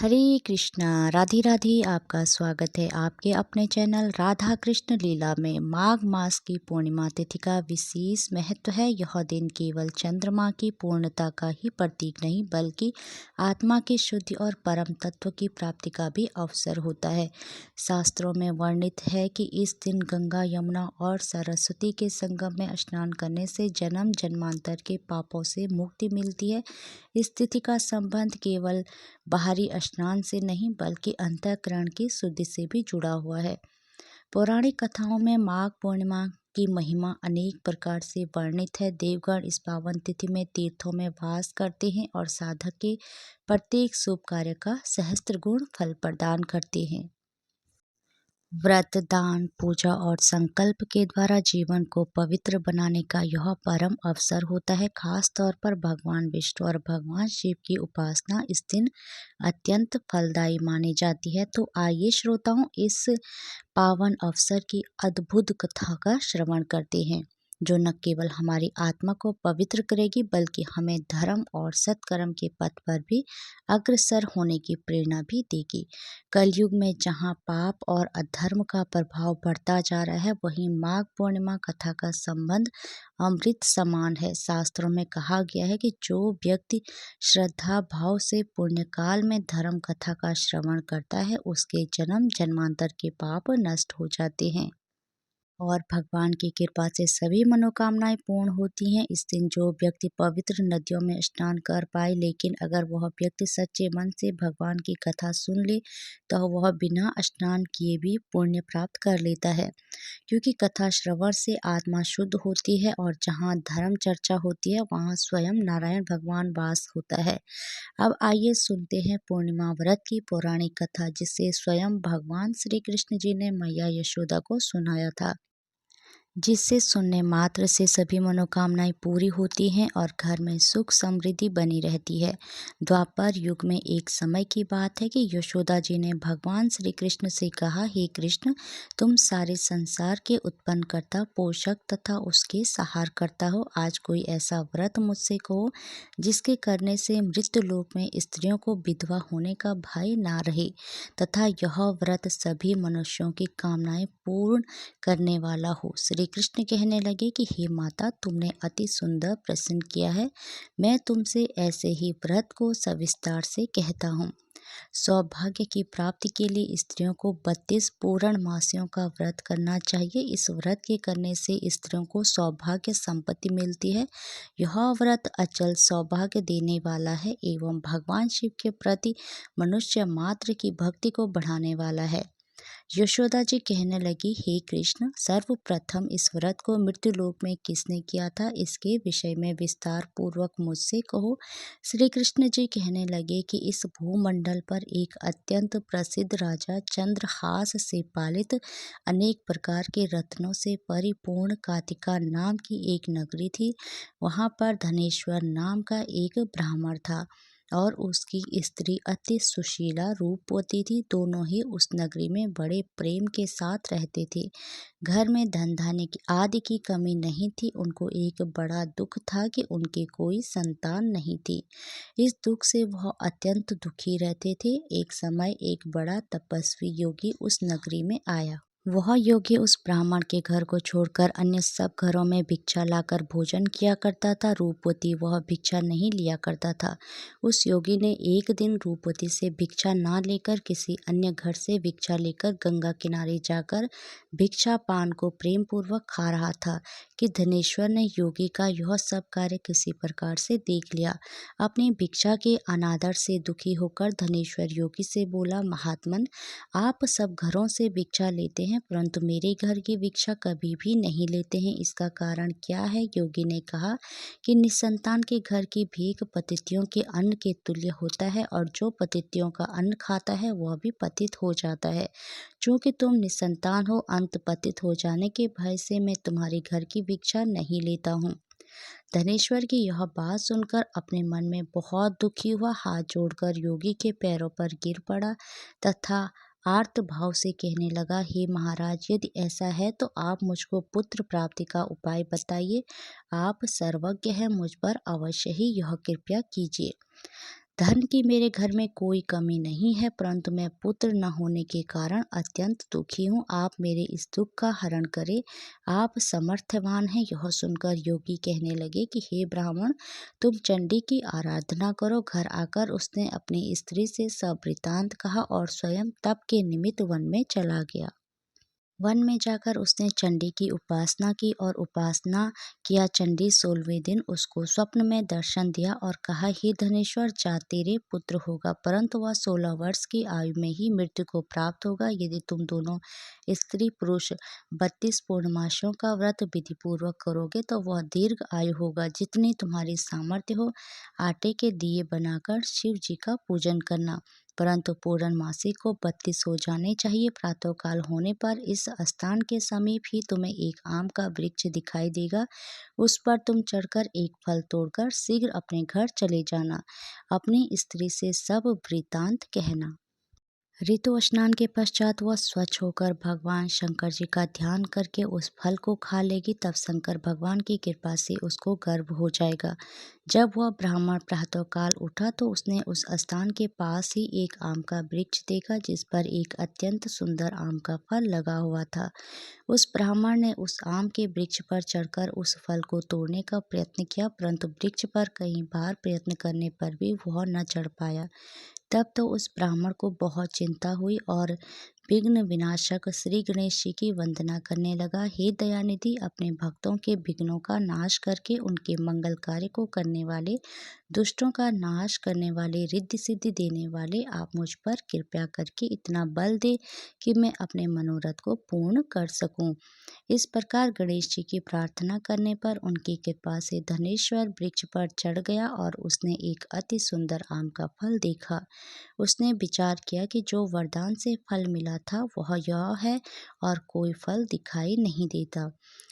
हरे कृष्णा राधे राधे। आपका स्वागत है आपके अपने चैनल राधा कृष्ण लीला में। माघ मास की पूर्णिमा तिथि का विशेष महत्व है। यह दिन केवल चंद्रमा की पूर्णता का ही प्रतीक नहीं बल्कि आत्मा की शुद्धि और परम तत्व की प्राप्ति का भी अवसर होता है। शास्त्रों में वर्णित है कि इस दिन गंगा, यमुना और सरस्वती के संगम में स्नान करने से जन्म जन्मांतर के पापों से मुक्ति मिलती है। इस तिथि का संबंध केवल बाहरी स्नान से नहीं बल्कि अंतःकरण की शुद्धि से भी जुड़ा हुआ है। पौराणिक कथाओं में माघ पूर्णिमा की महिमा अनेक प्रकार से वर्णित है। देवगण इस पावन तिथि में तीर्थों में वास करते हैं और साधक के प्रत्येक शुभ कार्य का सहस्त्र गुण फल प्रदान करते हैं। व्रत, दान, पूजा और संकल्प के द्वारा जीवन को पवित्र बनाने का यह परम अवसर होता है। खास तौर पर भगवान विष्णु और भगवान शिव की उपासना इस दिन अत्यंत फलदायी मानी जाती है। तो आइए श्रोताओं, इस पावन अवसर की अद्भुत कथा का श्रवण करते हैं, जो न केवल हमारी आत्मा को पवित्र करेगी बल्कि हमें धर्म और सत्कर्म के पथ पर भी अग्रसर होने की प्रेरणा भी देगी। कलयुग में जहाँ पाप और अधर्म का प्रभाव बढ़ता जा रहा है, वहीं माघ पूर्णिमा कथा का संबंध अमृत समान है। शास्त्रों में कहा गया है कि जो व्यक्ति श्रद्धा भाव से पुण्यकाल में धर्म कथा का श्रवण करता है, उसके जन्म जन्मांतर के पाप नष्ट हो जाते हैं और भगवान की कृपा से सभी मनोकामनाएं पूर्ण होती हैं। इस दिन जो व्यक्ति पवित्र नदियों में स्नान कर पाए, लेकिन अगर वह व्यक्ति सच्चे मन से भगवान की कथा सुन ले तो वह बिना स्नान किए भी पुण्य प्राप्त कर लेता है, क्योंकि कथा श्रवण से आत्मा शुद्ध होती है और जहाँ धर्म चर्चा होती है वहाँ स्वयं नारायण भगवान वास होता है। अब आइए सुनते हैं पूर्णिमा व्रत की पौराणिक कथा, जिसे स्वयं भगवान श्री कृष्ण जी ने मैया यशोदा को सुनाया था, जिससे सुनने मात्र से सभी मनोकामनाएं पूरी होती हैं और घर में सुख समृद्धि बनी रहती है। द्वापर युग में एक समय की बात है कि यशोदा जी ने भगवान श्री कृष्ण से कहा, हे कृष्ण, तुम सारे संसार के उत्पन्नकर्ता, पोषक तथा उसके सहार करता हो। आज कोई ऐसा व्रत मुझसे कहो जिसके करने से मृत्यु लोक में स्त्रियों को विधवा होने का भय ना रहे तथा यह व्रत सभी मनुष्यों की कामनाएं पूर्ण करने वाला हो। श्री कृष्ण कहने लगे कि हे माता, तुमने अति सुंदर प्रश्न किया है। मैं तुमसे ऐसे ही व्रत को सविस्तार से कहता हूँ। सौभाग्य की प्राप्ति के लिए स्त्रियों को 32 पूर्ण मासियों का व्रत करना चाहिए। इस व्रत के करने से स्त्रियों को सौभाग्य संपत्ति मिलती है। यह व्रत अचल सौभाग्य देने वाला है एवं भगवान शिव के प्रति मनुष्य मात्र की भक्ति को बढ़ाने वाला है। यशोदा जी कहने लगी, हे कृष्ण, सर्वप्रथम इस व्रत को मृत्यु लोक में किसने किया था, इसके विषय में विस्तार पूर्वक मुझसे कहो। श्री कृष्ण जी कहने लगे कि इस भूमंडल पर एक अत्यंत प्रसिद्ध राजा चंद्रहास से पालित अनेक प्रकार के रत्नों से परिपूर्ण कातिका नाम की एक नगरी थी। वहाँ पर धनेश्वर नाम का एक ब्राह्मण था और उसकी स्त्री अति सुशीला रूपवती थी। दोनों ही उस नगरी में बड़े प्रेम के साथ रहते थे। घर में धन धान्य की आदि की कमी नहीं थी। उनको एक बड़ा दुख था कि उनके कोई संतान नहीं थी। इस दुख से वह अत्यंत दुखी रहते थे। एक समय एक बड़ा तपस्वी योगी उस नगरी में आया। वह योगी उस ब्राह्मण के घर को छोड़कर अन्य सब घरों में भिक्षा लाकर भोजन किया करता था। रूपवती वह भिक्षा नहीं लिया करता था। उस योगी ने एक दिन रूपवती से भिक्षा ना लेकर किसी अन्य घर से भिक्षा लेकर गंगा किनारे जाकर भिक्षा पान को प्रेम पूर्वक खा रहा था कि धनेश्वर ने योगी का यह सब कार्य किसी प्रकार से देख लिया। अपनी भिक्षा के अनादर से दुखी होकर धनेश्वर योगी से बोला, महात्मन, आप सब घरों से भिक्षा लेते हैं परंतु मेरे घर की भिक्षा कभी भी नहीं लेते हैं, इसका कारण क्या है? योगी ने कहा कि निसंतान के घर की भीख पतितियों के अन्न के तुल्य होता है और जो पतितियों का अन्न खाता है वह भी पतित हो जाता है। चूंकि तुम निसंतान हो, अंत पतित हो जाने के भय से मैं तुम्हारे घर की भिक्षा नहीं लेता हूँ। धनेश्वर की यह बात सुनकर अपने मन में बहुत दुखी हुआ। हाथ जोड़कर योगी के पैरों पर गिर पड़ा तथा आर्त भाव से कहने लगा, हे महाराज, यदि ऐसा है तो आप मुझको पुत्र प्राप्ति का उपाय बताइए। आप सर्वज्ञ हैं, मुझ पर अवश्य ही यह कृपया कीजिए। धन की मेरे घर में कोई कमी नहीं है, परंतु मैं पुत्र न होने के कारण अत्यंत दुखी हूँ। आप मेरे इस दुख का हरण करें, आप समर्थवान हैं। यह सुनकर योगी कहने लगे कि हे ब्राह्मण, तुम चंडी की आराधना करो। घर आकर उसने अपनी स्त्री से सब वृत्तांत कहा और स्वयं तप के निमित्त वन में चला गया। वन में जाकर उसने चंडी की उपासना की और उपासना किया। चंडी 16वें दिन उसको स्वप्न में दर्शन दिया और कहा, हे धनेश्वर, जा तेरे पुत्र होगा, परंतु वह 16 वर्ष की आयु में ही मृत्यु को प्राप्त होगा। यदि तुम दोनों स्त्री पुरुष 32 पूर्णमासियों का व्रत विधि पूर्वक करोगे तो वह दीर्घ आयु होगा। जितनी तुम्हारी सामर्थ्य हो, आटे के दिए बनाकर शिव जी का पूजन करना, परंतु पूर्णमासी को 32 हो जाने चाहिए। प्रातःकाल होने पर इस स्थान के समीप ही तुम्हें एक आम का वृक्ष दिखाई देगा। उस पर तुम चढ़कर एक फल तोड़कर शीघ्र अपने घर चले जाना। अपनी स्त्री से सब वृत्तांत कहना। ऋतु स्नान के पश्चात वह स्वच्छ होकर भगवान शंकर जी का ध्यान करके उस फल को खा लेगी। तब शंकर भगवान की कृपा से उसको गर्भ हो जाएगा। जब वह ब्राह्मण प्रातःकाल उठा तो उसने उस स्थान के पास ही एक आम का वृक्ष देखा, जिस पर एक अत्यंत सुंदर आम का फल लगा हुआ था। उस ब्राह्मण ने उस आम के वृक्ष पर चढ़कर उस फल को तोड़ने का प्रयत्न किया, परंतु वृक्ष पर कई बार प्रयत्न करने पर भी वह न चढ़ पाया। तब तो उस ब्राह्मण को बहुत चिंता हुई और विघ्न विनाशक श्री गणेश जी की वंदना करने लगा। हे दयानिधि, अपने भक्तों के विघ्नों का नाश करके उनके मंगल कार्य को करने वाले, दुष्टों का नाश करने वाले, रिद्धि सिद्धि देने वाले, आप मुझ पर कृपा करके इतना बल दे कि मैं अपने मनोरथ को पूर्ण कर सकूं। इस प्रकार गणेश जी की प्रार्थना करने पर उनकी कृपा से धनेश्वर वृक्ष पर चढ़ गया और उसने एक अति सुंदर आम का फल देखा। उसने विचार किया कि जो वरदान से फल मिला था वह यह है और कोई फल दिखाई नहीं देता।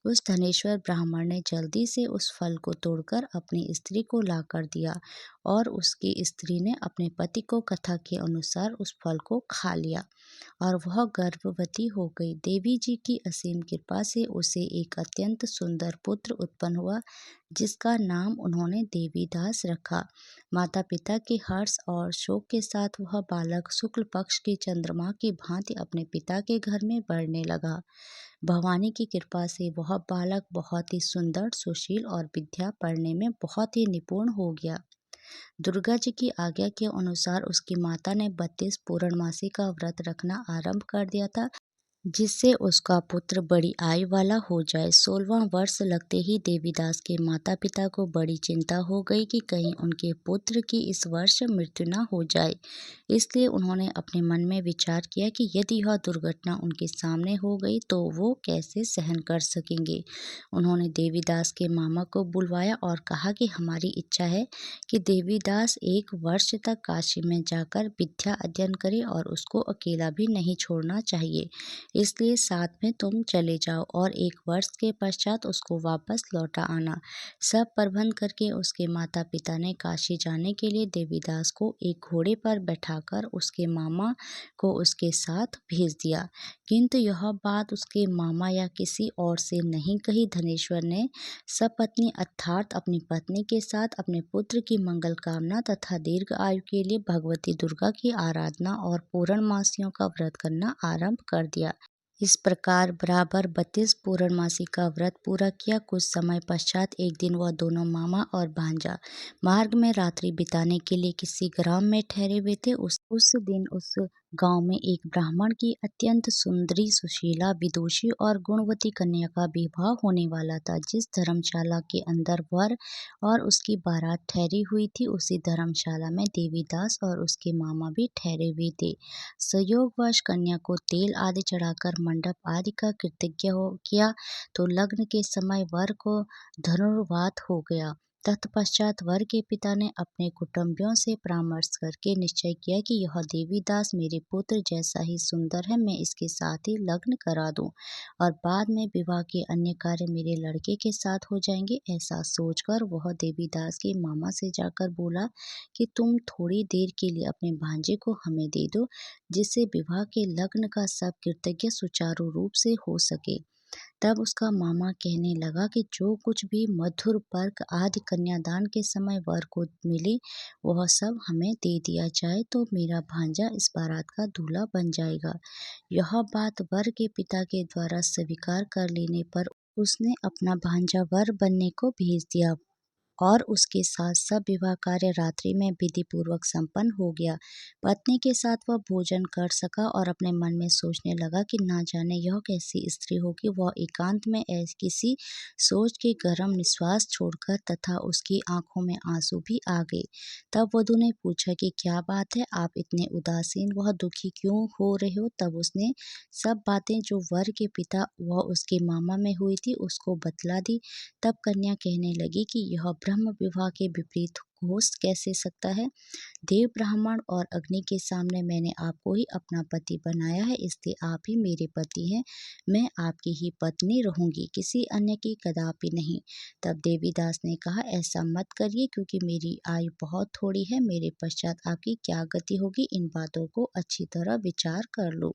उस धनेश्वर ब्राह्मण ने जल्दी से उस फल को तोड़कर अपनी स्त्री को लाकर दिया और उसकी स्त्री ने अपने पति को कथा के अनुसार उस फल को खा लिया और वह गर्भवती हो गई। देवी जी की असीम कृपा से उसे एक अत्यंत सुंदर पुत्र उत्पन्न हुआ, जिसका नाम उन्होंने देवीदास रखा। माता पिता के हर्ष और शोक के साथ वह बालक शुक्ल पक्ष की चंद्रमा की भांति अपने पिता के घर में बढ़ने लगा। भवानी की कृपा से वह बालक बहुत ही सुंदर, सुशील और विद्या पढ़ने में बहुत ही निपुण हो गया। दुर्गा जी की आज्ञा के अनुसार उसकी माता ने 32 पूर्णमासी का व्रत रखना आरंभ कर दिया था, जिससे उसका पुत्र बड़ी आयु वाला हो जाए। 16वां वर्ष लगते ही देवीदास के माता पिता को बड़ी चिंता हो गई कि कहीं उनके पुत्र की इस वर्ष मृत्यु न हो जाए। इसलिए उन्होंने अपने मन में विचार किया कि यदि यह दुर्घटना उनके सामने हो गई तो वो कैसे सहन कर सकेंगे। उन्होंने देवीदास के मामा को बुलवाया और कहा कि हमारी इच्छा है कि देवीदास 1 वर्ष तक काशी में जाकर विद्या अध्ययन करे और उसको अकेला भी नहीं छोड़ना चाहिए। इसलिए साथ में तुम चले जाओ और 1 वर्ष के पश्चात उसको वापस लौटा आना। सब प्रबंध करके उसके माता पिता ने काशी जाने के लिए देवीदास को एक घोड़े पर बैठाकर उसके मामा को उसके साथ भेज दिया, किंतु यह बात उसके मामा या किसी और से नहीं कही। धनेश्वर ने सपत्नी अर्थात अपनी पत्नी के साथ अपने पुत्र की मंगल कामना तथा दीर्घ आयु के लिए भगवती दुर्गा की आराधना और पूर्णमासियों का व्रत करना आरंभ कर दिया। इस प्रकार बराबर 32 पूर्णमासी का व्रत पूरा किया। कुछ समय पश्चात एक दिन वह दोनों मामा और भांजा मार्ग में रात्रि बिताने के लिए किसी ग्राम में ठहरे हुए थे। उस दिन उस गांव में एक ब्राह्मण की अत्यंत सुंदरी, सुशीला, विदुषी और गुणवती कन्या का विवाह होने वाला था। जिस धर्मशाला के अंदर वर और उसकी बारात ठहरी हुई थी, उसी धर्मशाला में देवीदास और उसके मामा भी ठहरे हुए थे। संयोगवश कन्या को तेल आदि चढ़ाकर मंडप आदि का कृतज्ञ किया तो लग्न के समय वर को धनुर्वात हो गया। तत्पश्चात वर के पिता ने अपने कुटुंबियों से परामर्श करके निश्चय किया कि यह देवीदास मेरे पुत्र जैसा ही सुंदर है, मैं इसके साथ ही लग्न करा दूं और बाद में विवाह के अन्य कार्य मेरे लड़के के साथ हो जाएंगे। ऐसा सोचकर वह देवीदास के मामा से जाकर बोला कि तुम थोड़ी देर के लिए अपने भांजे को हमें दे दो, जिससे विवाह के लग्न का सब कृतज्ञ सुचारू रूप से हो सके। तब उसका मामा कहने लगा कि जो कुछ भी मधुर पर्क आदि कन्यादान के समय वर को मिले वह सब हमें दे दिया जाए तो मेरा भांजा इस बारात का दूल्हा बन जाएगा। यह बात वर के पिता के द्वारा स्वीकार कर लेने पर उसने अपना भांजा वर बनने को भेज दिया और उसके साथ सब विवाह कार्य रात्रि में विधि पूर्वक संपन्न हो गया। पत्नी के साथ वह भोजन कर सका और अपने मन में सोचने लगा कि ना जाने यह कैसी स्त्री होगी। वह एकांत में किसी सोच के गर्म निश्वास छोड़कर तथा उसकी आंखों में आंसू भी आ गए। तब वधू ने पूछा कि क्या बात है, आप इतने उदासीन वह दुखी क्यों हो रहे हो। तब उसने सब बातें जो वर के पिता व उसके मामा में हुई थी उसको बतला दी। तब कन्या कहने लगी कि यह ब्रह्म विवाह के विपरीत हो कैसे सकता है। देव ब्राह्मण और अग्नि के सामने मैंने आपको ही अपना पति बनाया है, इसलिए आप ही मेरे पति हैं। मैं आपकी ही पत्नी रहूंगी, किसी अन्य की कदापि नहीं। तब देवीदास ने कहा, ऐसा मत करिए क्योंकि मेरी आयु बहुत थोड़ी है। मेरे पश्चात आपकी क्या गति होगी, इन बातों को अच्छी तरह विचार कर लो।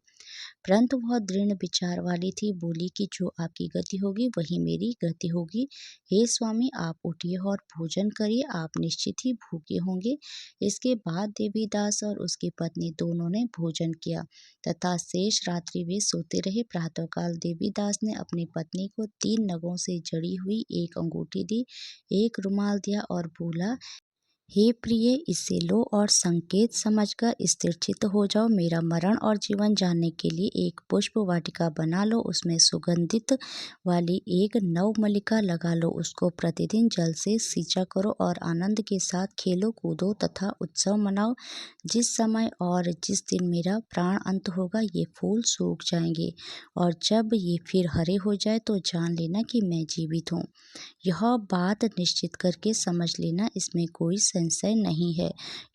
परंतु वह दृढ़ विचार वाली थी, बोली कि जो आपकी गति होगी वही मेरी गति होगी। हे स्वामी, आप उठिए और भोजन करिए, आप निश्चित ही भूखे होंगे। इसके बाद देवीदास और उसकी पत्नी दोनों ने भोजन किया तथा शेष रात्रि वे सोते रहे। प्रातःकाल देवीदास ने अपनी पत्नी को 3 नगों से जड़ी हुई एक अंगूठी दी, एक रुमाल दिया और बोला, हे प्रिय, इसे लो और संकेत समझकर स्थिरचित्त हो जाओ। मेरा मरण और जीवन जानने के लिए एक पुष्प वाटिका बना लो, उसमें सुगंधित वाली एक नवमल्लिका लगा लो, उसको प्रतिदिन जल से सींचा करो और आनंद के साथ खेलो कूदो तथा उत्सव मनाओ। जिस समय और जिस दिन मेरा प्राण अंत होगा ये फूल सूख जाएंगे और जब ये फिर हरे हो जाए तो जान लेना कि मैं जीवित हूँ। यह बात निश्चित करके समझ लेना, इसमें कोई संशय नहीं है।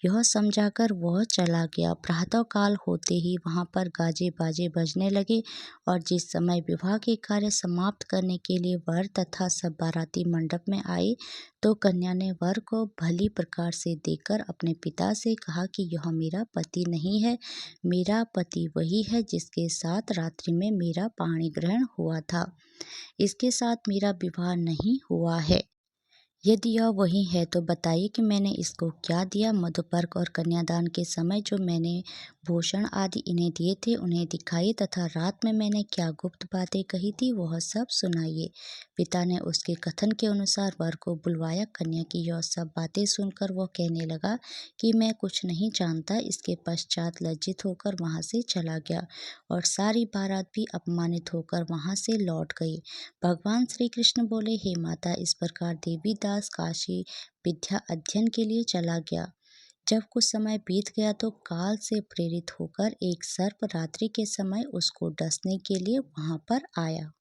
यह समझाकर वह चला गया। प्रातःकाल होते ही वहां पर गाजे बाजे बजने लगे और जिस समय विवाह के कार्य समाप्त करने के लिए वर तथा सब बाराती मंडप में आए तो कन्या ने वर को भली प्रकार से देखकर अपने पिता से कहा कि यह मेरा पति नहीं है, मेरा पति वही है जिसके साथ रात्रि में मेरा पाणी ग्रहण हुआ था। इसके साथ मेरा विवाह नहीं हुआ है। यदि यह वही है तो बताइए कि मैंने इसको क्या दिया। मधुपर्क और कन्यादान के समय जो मैंने भूषण आदि इन्हें दिए थे उन्हें दिखाइए तथा रात में मैंने क्या गुप्त बातें कही थी वह सब सुनाइए। पिता ने उसके कथन के अनुसार वर को बुलवाया। कन्या की यह सब बातें सुनकर वह कहने लगा कि मैं कुछ नहीं जानता। इसके पश्चात लज्जित होकर वहां से चला गया और सारी बारात भी अपमानित होकर वहां से लौट गई। भगवान श्री कृष्ण बोले, हे माता, इस प्रकार देवीदास काशी विद्या अध्ययन के लिए चला गया। जब कुछ समय बीत गया तो काल से प्रेरित होकर एक सर्प रात्रि के समय उसको डसने के लिए वहां पर आया।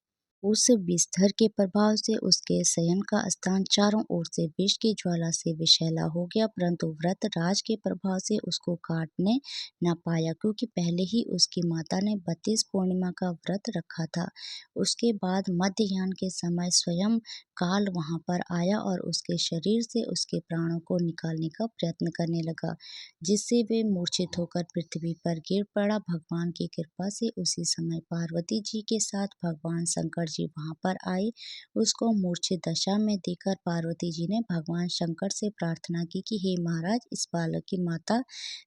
उस विषधर के प्रभाव से उसके शयन का स्थान चारों ओर से विष की ज्वाला से विषैला हो गया, परंतु व्रत राज के प्रभाव से उसको काटने न पाया क्योंकि पहले ही उसकी माता ने 32 पूर्णिमा का व्रत रखा था। उसके बाद मध्याह्न के समय स्वयं काल वहां पर आया और उसके शरीर से उसके प्राणों को निकालने का प्रयत्न करने लगा, जिससे वे मूर्छित होकर पृथ्वी पर गिर पड़ा। भगवान की कृपा से उसी समय पार्वती जी के साथ भगवान शंकर जी वहां पर आए। उसको मूर्छित दशा में देखकर पार्वती जी ने भगवान शंकर से प्रार्थना की कि हे महाराज, इस बालक की माता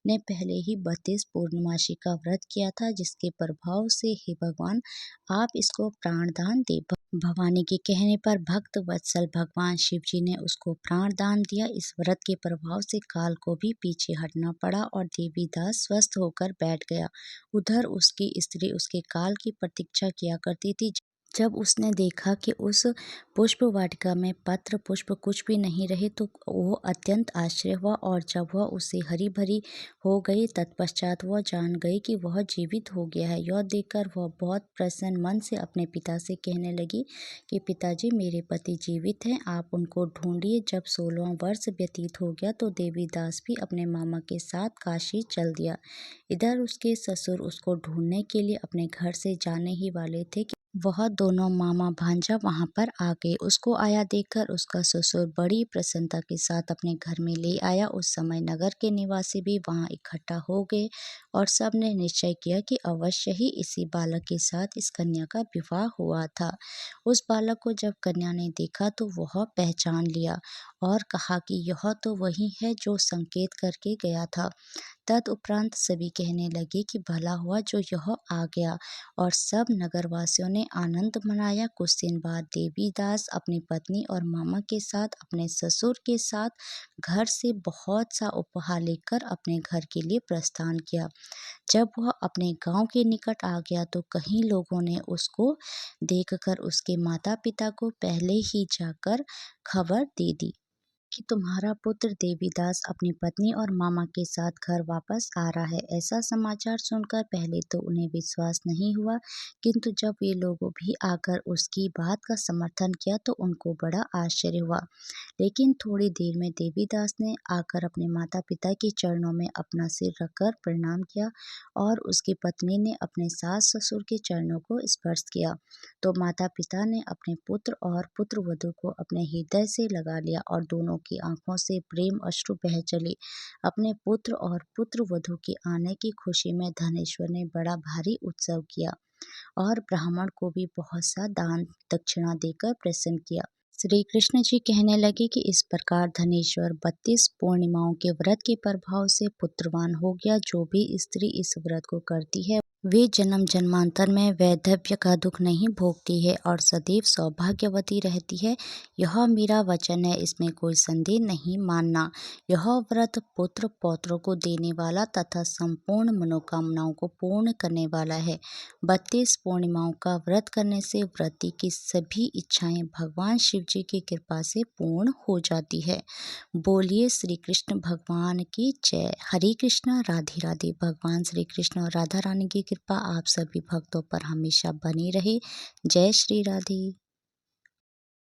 ने पहले ही 32 पूर्णमासी का व्रत किया था, जिसके प्रभाव से हे भगवान आप इसको प्राणदान दे। भवानी के कहने पर भक्त वत्सल भगवान शिव जी ने उसको प्राण दान दिया। इस व्रत के प्रभाव से काल को भी पीछे हटना पड़ा और देवीदास स्वस्थ होकर बैठ गया। उधर उसकी स्त्री उसके काल की प्रतीक्षा किया करती थी। जब उसने देखा कि उस पुष्प वाटिका में पत्र पुष्प कुछ भी नहीं रहे तो वो अत्यंत आश्चर्य हुआ और जब वह उसे हरी भरी हो गई तत्पश्चात वह जान गई कि वह जीवित हो गया है। यह देखकर वह बहुत प्रसन्न मन से अपने पिता से कहने लगी कि पिताजी, मेरे पति जीवित हैं, आप उनको ढूंढिए। जब 16वां वर्ष व्यतीत हो गया तो देवीदास भी अपने मामा के साथ काशी चल दिया। इधर उसके ससुर उसको ढूंढने के लिए अपने घर से जाने ही वाले थे कि वह दोनों मामा भांजा वहाँ पर आ गए। उसको आया देखकर उसका ससुर बड़ी प्रसन्नता के साथ अपने घर में ले आया। उस समय नगर के निवासी भी वहाँ इकट्ठा हो गए और सब ने निश्चय किया कि अवश्य ही इसी बालक के साथ इस कन्या का विवाह हुआ था। उस बालक को जब कन्या ने देखा तो वह पहचान लिया और कहा कि यह तो वही है जो संकेत करके गया था। तदुपरांत सभी कहने लगे कि भला हुआ जो यह आ गया, और सब नगरवासियों ने आनंद मनाया। कुछ दिन बाद देवीदास अपनी पत्नी और मामा के साथ अपने ससुर के साथ घर से बहुत सा उपहार लेकर अपने घर के लिए प्रस्थान किया। जब वह अपने गांव के निकट आ गया तो कई लोगों ने उसको देखकर उसके माता पिता को पहले ही जाकर खबर दे दी कि तुम्हारा पुत्र देवीदास अपनी पत्नी और मामा के साथ घर वापस आ रहा है। ऐसा समाचार सुनकर पहले तो उन्हें विश्वास नहीं हुआ, किंतु जब ये लोगों भी आकर उसकी बात का समर्थन किया तो उनको बड़ा आश्चर्य हुआ। लेकिन थोड़ी देर में देवीदास ने आकर अपने माता पिता के चरणों में अपना सिर रखकर प्रणाम किया और उसकी पत्नी ने अपने सास ससुर के चरणों को स्पर्श किया। तो माता पिता ने अपने पुत्र और पुत्रवधू को अपने हृदय से लगा लिया और दोनों की आंखों से प्रेम अश्रु बह चले। अपने पुत्र और पुत्रवधू के आने की खुशी में धनेश्वर ने बड़ा भारी उत्सव किया और ब्राह्मण को भी बहुत सा दान दक्षिणा देकर प्रसन्न किया। श्री कृष्ण जी कहने लगे कि इस प्रकार धनेश्वर 32 पूर्णिमाओं के व्रत के प्रभाव से पुत्रवान हो गया। जो भी स्त्री इस व्रत को करती है वे जन्म जन्मांतर में वैधव्य का दुख नहीं भोगती है और सदैव सौभाग्यवती रहती है। यह मेरा वचन है, इसमें कोई संदेह नहीं मानना। यह व्रत पुत्र पौत्रों को देने वाला तथा संपूर्ण मनोकामनाओं को पूर्ण करने वाला है। 32 पूर्णिमाओं का व्रत करने से व्रती की सभी इच्छाएं भगवान शिव जी की कृपा से पूर्ण हो जाती है। बोलिए श्री कृष्ण भगवान की जय। हरे कृष्णा राधे राधे। भगवान श्री कृष्ण और राधा रानी की कृपा आप सभी भक्तों पर हमेशा बनी रहे। जय श्री राधे।